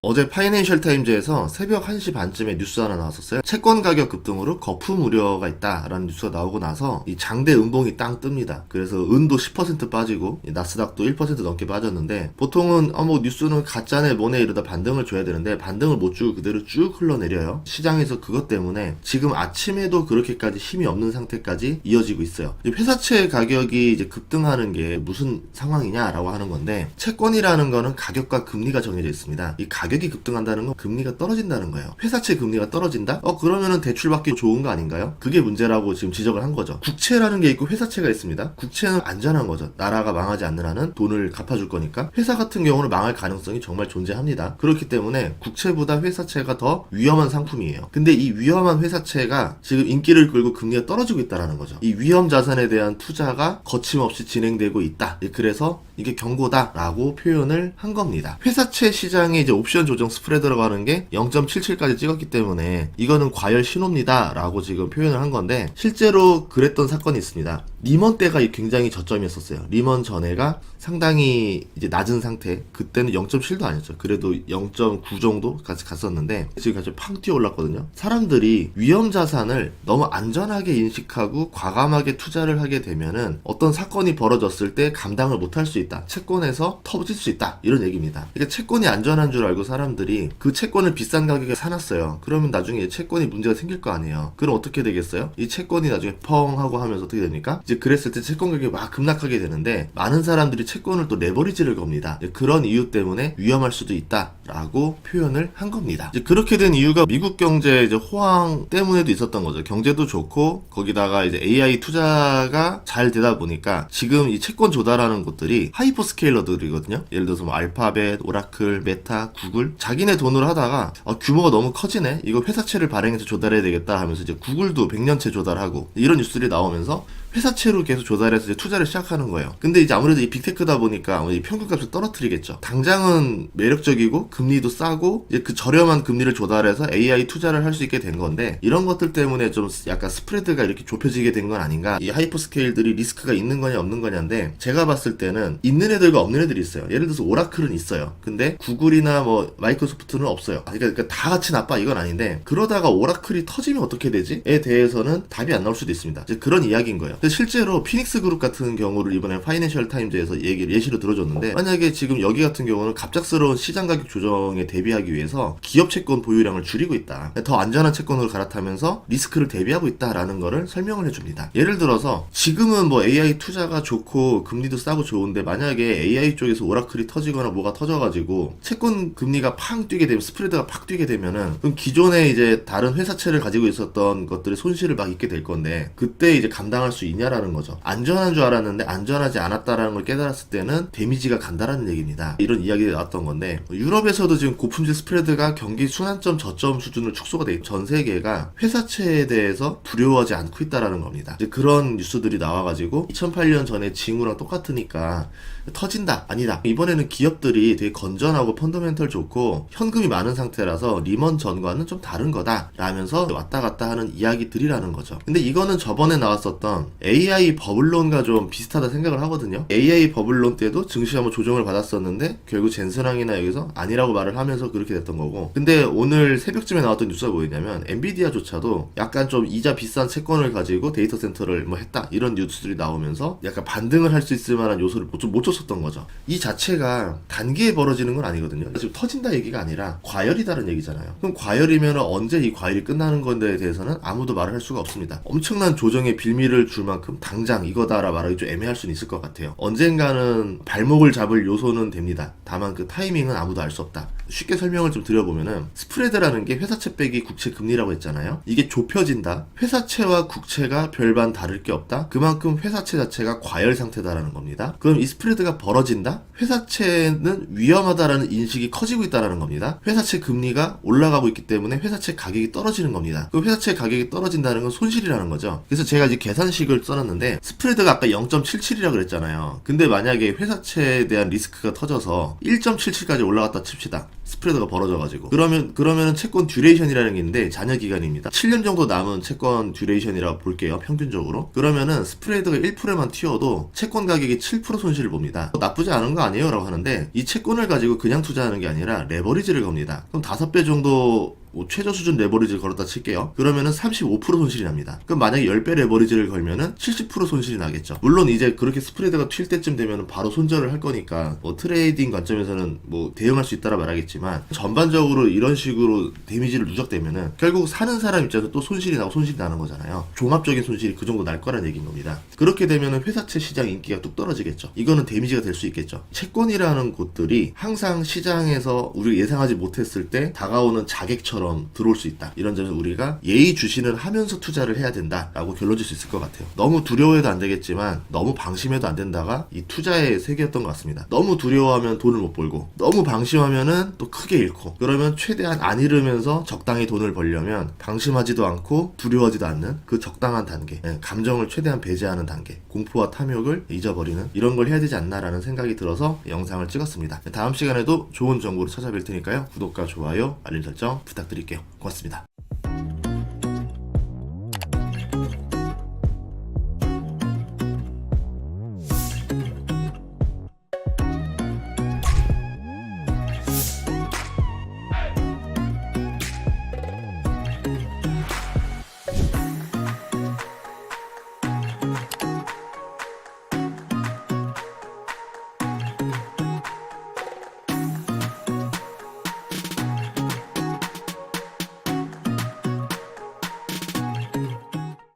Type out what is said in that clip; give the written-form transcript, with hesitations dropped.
어제 파이낸셜 타임즈에서 새벽 1시 반쯤에 뉴스 하나 나왔었어요. 채권 가격 급등으로 거품 우려가 있다라는 뉴스가 나오고 나서 이 장대 음봉이 땅 뜹니다. 그래서 은도 10% 빠지고 나스닥도 1% 넘게 빠졌는데, 보통은 뭐 뉴스는 가짜네 뭐네 이러다 반등을 줘야 되는데 반등을 못 주고 그대로 쭉 흘러내려요. 시장에서 그것 때문에 지금 아침에도 그렇게까지 힘이 없는 상태까지 이어지고 있어요. 회사채 가격이 이제 급등하는 게 무슨 상황이냐라고 하는 건데, 채권이라는 거는 가격과 금리가 정해져 있습니다. 이 가격이 급등한다는 건 금리가 떨어진다는 거예요. 회사채 금리가 떨어진다? 그러면은 대출받기 좋은 거 아닌가요? 그게 문제라고 지금 지적을 한 거죠. 국채라는 게 있고 회사채가 있습니다. 국채는 안전한 거죠. 나라가 망하지 않는 한은 돈을 갚아줄 거니까. 회사 같은 경우는 망할 가능성이 정말 존재합니다. 그렇기 때문에 국채보다 회사채가 더 위험한 상품이에요. 근데 이 위험한 회사채가 지금 인기를 끌고 금리가 떨어지고 있다는 거죠. 이 위험 자산에 대한 투자가 거침없이 진행되고 있다. 그래서 이게 경고다라고 표현을 한 겁니다. 회사채 시장에 이제 옵션 조정 스프레드라고 하는 게 0.77까지 찍었기 때문에 이거는 과열 신호입니다 라고 지금 표현을 한 건데, 실제로 그랬던 사건이 있습니다. 리먼 때가 굉장히 저점이었었어요. 리먼 전에가 상당히 이제 낮은 상태, 그때는 0.7도 아니었죠. 그래도 0.9 정도까지 갔었는데 지금 갑자기 팡 뛰어 올랐거든요. 사람들이 위험 자산을 너무 안전하게 인식하고 과감하게 투자를 하게 되면은 어떤 사건이 벌어졌을 때 감당을 못할 수 있다. 채권에서 터질 수 있다. 이런 얘기입니다. 그러니까 채권이 안전한 줄 알고 사람들이 그 채권을 비싼 가격에 사놨어요. 그러면 나중에 채권이 문제가 생길 거 아니에요. 그럼 어떻게 되겠어요? 이 채권이 나중에 펑 하고 하면서 어떻게 됩니까? 이제 그랬을 때 채권 가격이 막 급락하게 되는데, 많은 사람들이 채권을 또 레버리지를 겁니다. 그런 이유 때문에 위험할 수도 있다라고 표현을 한 겁니다. 이제 그렇게 된 이유가 미국 경제 이제 호황 때문에도 있었던 거죠. 경제도 좋고 거기다가 이제 AI 투자가 잘 되다 보니까 지금 이 채권 조달하는 곳들이 하이퍼스케일러들이거든요. 예를 들어서 뭐 알파벳, 오라클, 메타, 구글, 자기네 돈으로 하다가 규모가 너무 커지네, 이거 회사채를 발행해서 조달해야 되겠다 하면서 이제 구글도 100년채 조달하고 이런 뉴스들이 나오면서 회사채로 계속 조달해서 이제 투자를 시작하는 거예요. 근데 이제 아무래도 이 빅테크다 보니까 이 평균값을 떨어뜨리겠죠. 당장은 매력적이고 금리도 싸고 이제 그 저렴한 금리를 조달해서 AI 투자를 할 수 있게 된 건데, 이런 것들 때문에 좀 약간 스프레드가 이렇게 좁혀지게 된 건 아닌가. 이 하이퍼스케일들이 리스크가 있는 거냐 없는 거냐인데, 제가 봤을 때는 있는 애들과 없는 애들이 있어요. 예를 들어서 오라클은 있어요. 근데 구글이나 뭐 마이크로소프트는 없어요. 그러니까 다 같이 나빠 이건 아닌데, 그러다가 오라클이 터지면 어떻게 되지? 에 대해서는 답이 안 나올 수도 있습니다. 이제 그런 이야기인 거예요. 근데 실제로 피닉스 그룹 같은 경우를 이번에 파이낸셜 타임즈에서 예시로 들어줬는데, 만약에 지금 여기 같은 경우는 갑작스러운 시장 가격 조정에 대비하기 위해서 기업 채권 보유량을 줄이고 있다, 더 안전한 채권으로 갈아타면서 리스크를 대비하고 있다라는 거를 설명을 해줍니다. 예를 들어서 지금은 뭐 AI 투자가 좋고 금리도 싸고 좋은데, 만약에 AI 쪽에서 오라클이 터지거나 뭐가 터져가지고 채권 금리가 팡 뛰게 되면, 스프레드가 팍 뛰게 되면은, 그럼 기존에 이제 다른 회사채를 가지고 있었던 것들의 손실을 막 입게 될 건데, 그때 이제 감당할 수 있냐라는 거죠. 안전한 줄 알았는데 안전하지 않았다라는 걸 깨달았을 때는 데미지가 간다라는 얘기입니다. 이런 이야기가 나왔던 건데, 유럽에서도 지금 고품질 스프레드가 경기 순환점 저점 수준으로 축소가 돼 있고, 전 세계가 회사채에 대해서 두려워하지 않고 있다라는 겁니다. 이제 그런 뉴스들이 나와가지고 2008년 전에 징후랑 똑같으니까 터진다 아니다, 이번에는 기업들이 되게 건전하고 펀더멘털 좋고 현금이 많은 상태라서 리먼 전과는 좀 다른 거다 라면서 왔다 갔다 하는 이야기들이라는 거죠. 근데 이거는 저번에 나왔었던 AI 버블론과 좀 비슷하다 생각을 하거든요. AI 버블론 때도 증시 한번 조정을 받았었는데 결국 젠슨왕이나 여기서 아니라고 말을 하면서 그렇게 됐던 거고, 근데 오늘 새벽쯤에 나왔던 뉴스가 뭐였냐면, 엔비디아조차도 약간 좀 이자 비싼 채권을 가지고 데이터 센터를 뭐 했다, 이런 뉴스들이 나오면서 약간 반등을 할 수 있을 만한 요소를 못 줬었던 거죠. 이 자체가 단기에 벌어지는 건 아니거든요. 지금 터진다 얘기가 아니라 과열이다라는 얘기잖아요. 그럼 과열이면 언제 이 과열이 끝나는 건데에 대해서는 아무도 말을 할 수가 없습니다. 엄청난 조정의 빌미를 줄 만큼 당장 이거다라 말하기 좀 애매할 수는 있을 것 같아요. 언젠가는 발목을 잡을 요소는 됩니다. 다만 그 타이밍은 아무도 알 수 없다. 쉽게 설명을 좀 드려보면은, 스프레드라는 게 회사채 빼기 국채 금리라고 했잖아요. 이게 좁혀진다. 회사채와 국채가 별반 다를 게 없다. 그만큼 회사채 자체가 과열 상태다라는 겁니다. 그럼 이 스프레드가 벌어진다? 회사채는 위험하다라는 인식이 커지고 있다라는 겁니다. 회사채 금리가 올라가고 있기 때문에 회사채 가격이 떨어지는 겁니다. 그 회사채 가격이 떨어진다는 건 손실이라는 거죠. 그래서 제가 이제 계산식을 써놨는데, 스프레드가 아까 0.77이라고 그랬잖아요. 근데 만약에 회사채에 대한 리스크가 터져서 1.77까지 올라갔다 칩시다. 스프레드가 벌어져가지고, 그러면은 채권 듀레이션이라는 게 있는데 잔여 기간입니다. 7년 정도 남은 채권 듀레이션이라고 볼게요, 평균적으로. 그러면은 스프레드가 1%만 튀어도 채권 가격이 7% 손실을 봅니다. 나쁘지 않은 거 아니에요 라고 하는데, 이 채권을 가지고 그냥 투자하는 게 아니라 아니라 레버리지를 겁니다. 그럼 5배 정도 최저 수준 레버리지를 걸었다 칠게요. 그러면은 35% 손실이 납니다. 그럼 만약에 10배 레버리지를 걸면은 70% 손실이 나겠죠. 물론 이제 그렇게 스프레드가 튈 때쯤 되면은 바로 손절을 할 거니까 뭐 트레이딩 관점에서는 뭐 대응할 수 있다라 말하겠지만, 전반적으로 이런 식으로 데미지를 누적되면은 결국 사는 사람 입장에서 또 손실이 나고 손실이 나는 거잖아요. 종합적인 손실이 그 정도 날 거란 얘기인 겁니다. 그렇게 되면은 회사채 시장 인기가 뚝 떨어지겠죠. 이거는 데미지가 될 수 있겠죠. 채권이라는 곳들이 항상 시장에서 우리가 예상하지 못했을 때 다가오는 자객처럼 들어올 수 있다. 이런 점에서 우리가 예의주시는 하면서 투자를 해야 된다라고 결론 질 수 있을 것 같아요. 너무 두려워해도 안 되겠지만 너무 방심해도 안 된다가 이 투자의 세계였던 것 같습니다. 너무 두려워하면 돈을 못 벌고, 너무 방심하면은 또 크게 잃고, 그러면 최대한 안 잃으면서 적당히 돈을 벌려면 방심하지도 않고 두려워하지도 않는 그 적당한 단계, 감정을 최대한 배제하는 단계, 공포와 탐욕을 잊어버리는 이런 걸 해야 되지 않나라는 생각이 들어서 영상을 찍었습니다. 다음 시간에도 좋은 정보로 찾아뵐 테니까요. 구독과 좋아요, 알림 설정 부탁드릴게요. 고맙습니다.